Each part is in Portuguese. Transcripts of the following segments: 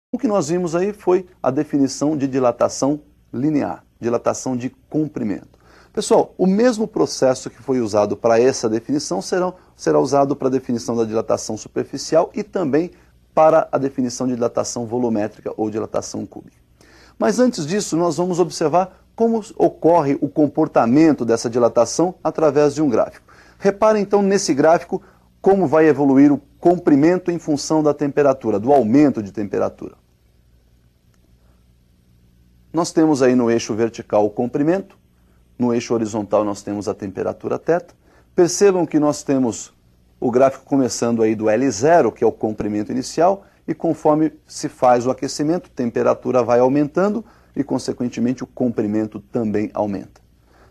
O que nós vimos aí foi a definição de dilatação linear, dilatação de comprimento. Pessoal, o mesmo processo que foi usado para essa definição será usado para a definição da dilatação superficial e também para a definição de dilatação volumétrica ou dilatação cúbica. Mas antes disso, nós vamos observar como ocorre o comportamento dessa dilatação através de um gráfico. Reparem então nesse gráfico como vai evoluir o comprimento em função da temperatura, do aumento de temperatura. Nós temos aí no eixo vertical o comprimento, no eixo horizontal nós temos a temperatura θ. Percebam que nós temos o gráfico começando aí do L0, que é o comprimento inicial, e conforme se faz o aquecimento, a temperatura vai aumentando e, consequentemente, o comprimento também aumenta.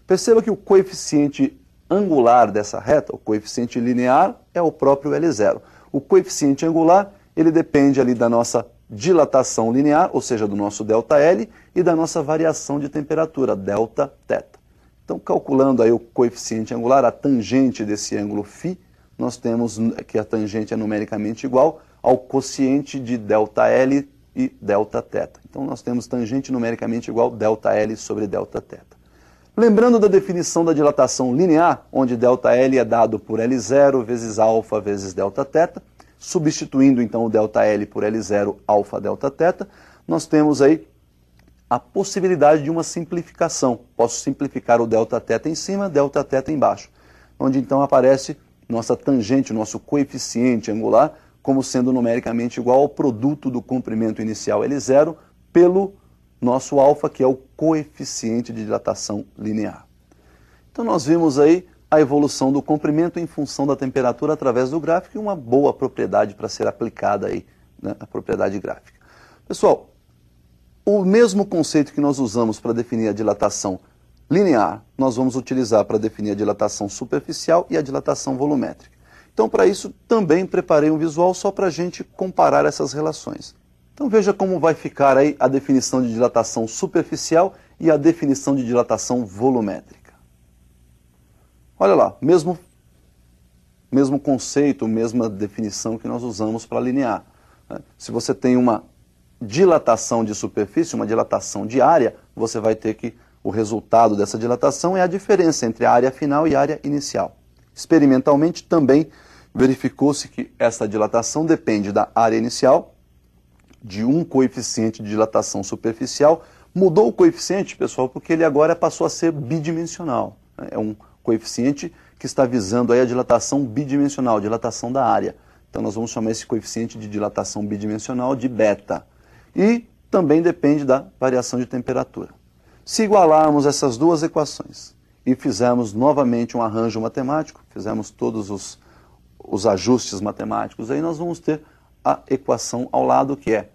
Perceba que o coeficiente angular dessa reta, o coeficiente linear, é o próprio L0. O coeficiente angular, ele depende ali da nossa dilatação linear, ou seja, do nosso ΔL, e da nossa variação de temperatura, Δθ. Então, calculando aí o coeficiente angular, a tangente desse ângulo φ, nós temos que a tangente é numericamente igual ao quociente de ΔL e Δθ. Então, nós temos tangente numericamente igual a ΔL sobre Δθ. Lembrando da definição da dilatação linear, onde ΔL é dado por L0 vezes alfa vezes Δθ, substituindo então o ΔL por L0 alfa Δθ, nós temos aí a possibilidade de uma simplificação. Posso simplificar o Δθ em cima, Δθ embaixo, onde então aparece nossa tangente, nosso coeficiente angular, como sendo numericamente igual ao produto do comprimento inicial L0 pelo nosso alfa, que é o coeficiente de dilatação linear. Então nós vimos aí a evolução do comprimento em função da temperatura através do gráfico e uma boa propriedade para ser aplicada aí, né, a propriedade gráfica. Pessoal, o mesmo conceito que nós usamos para definir a dilatação linear, nós vamos utilizar para definir a dilatação superficial e a dilatação volumétrica. Então, para isso, também preparei um visual só para a gente comparar essas relações. Então, veja como vai ficar aí a definição de dilatação superficial e a definição de dilatação volumétrica. Olha lá, mesmo conceito, mesma definição que nós usamos para linear. Se você tem uma dilatação de superfície, uma dilatação de área, você vai ter que o resultado dessa dilatação é a diferença entre a área final e a área inicial. Experimentalmente também verificou-se que essa dilatação depende da área inicial, de um coeficiente de dilatação superficial. Mudou o coeficiente, pessoal, porque ele agora passou a ser bidimensional. É um coeficiente que está visando aí a dilatação bidimensional, dilatação da área. Então nós vamos chamar esse coeficiente de dilatação bidimensional de beta. E também depende da variação de temperatura. Se igualarmos essas duas equações e fizermos novamente um arranjo matemático, fizermos todos os ajustes matemáticos, aí nós vamos ter a equação ao lado, que é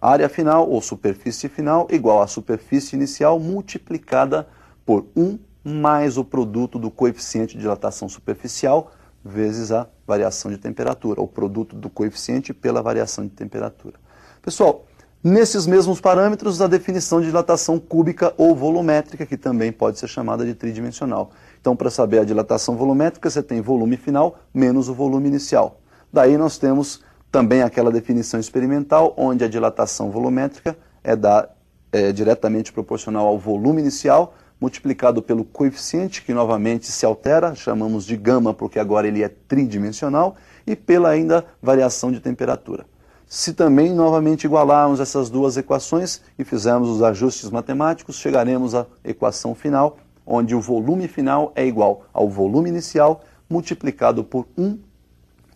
área final ou superfície final igual a superfície inicial multiplicada por 1 mais o produto do coeficiente de dilatação superficial vezes a variação de temperatura, o produto do coeficiente pela variação de temperatura. Pessoal, nesses mesmos parâmetros, a definição de dilatação cúbica ou volumétrica, que também pode ser chamada de tridimensional. Então, para saber a dilatação volumétrica, você tem volume final menos o volume inicial. Daí nós temos também aquela definição experimental, onde a dilatação volumétrica é diretamente proporcional ao volume inicial, multiplicado pelo coeficiente, que novamente se altera, chamamos de gama, porque agora ele é tridimensional, e pela ainda variação de temperatura. Se também novamente igualarmos essas duas equações e fizermos os ajustes matemáticos, chegaremos à equação final, onde o volume final é igual ao volume inicial multiplicado por 1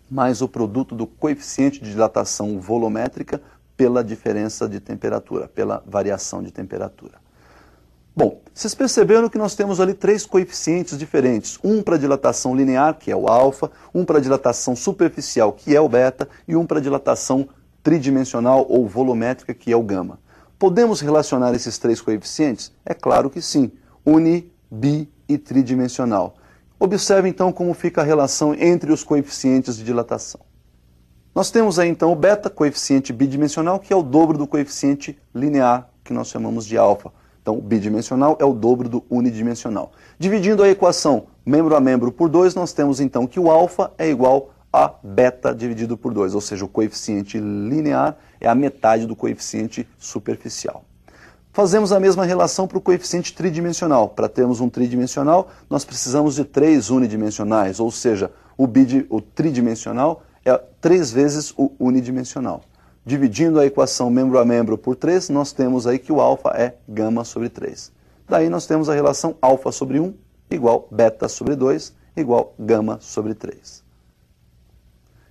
mais o produto do coeficiente de dilatação volumétrica pela diferença de temperatura, pela variação de temperatura. Bom, vocês perceberam que nós temos ali três coeficientes diferentes. Um para dilatação linear, que é o alfa, um para dilatação superficial, que é o beta, e um para dilatação tridimensional ou volumétrica, que é o gama. Podemos relacionar esses três coeficientes? É claro que sim. Uni, bi e tridimensional. Observe então como fica a relação entre os coeficientes de dilatação. Nós temos aí então o beta, coeficiente bidimensional, que é o dobro do coeficiente linear, que nós chamamos de alfa. Então, o bidimensional é o dobro do unidimensional. Dividindo a equação membro a membro por 2, nós temos então que o alfa é igual a beta dividido por 2, ou seja, o coeficiente linear é a metade do coeficiente superficial. Fazemos a mesma relação para o coeficiente tridimensional. Para termos um tridimensional, nós precisamos de 3 unidimensionais, ou seja, o tridimensional é 3 vezes o unidimensional. Dividindo a equação membro a membro por 3, nós temos aí que o alfa é gama sobre 3. Daí nós temos a relação alfa sobre 1 igual beta sobre 2 igual gama sobre 3.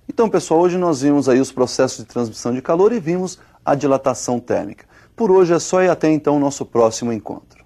Então, pessoal, hoje nós vimos aí os processos de transmissão de calor e vimos a dilatação térmica. Por hoje é só e até então o nosso próximo encontro.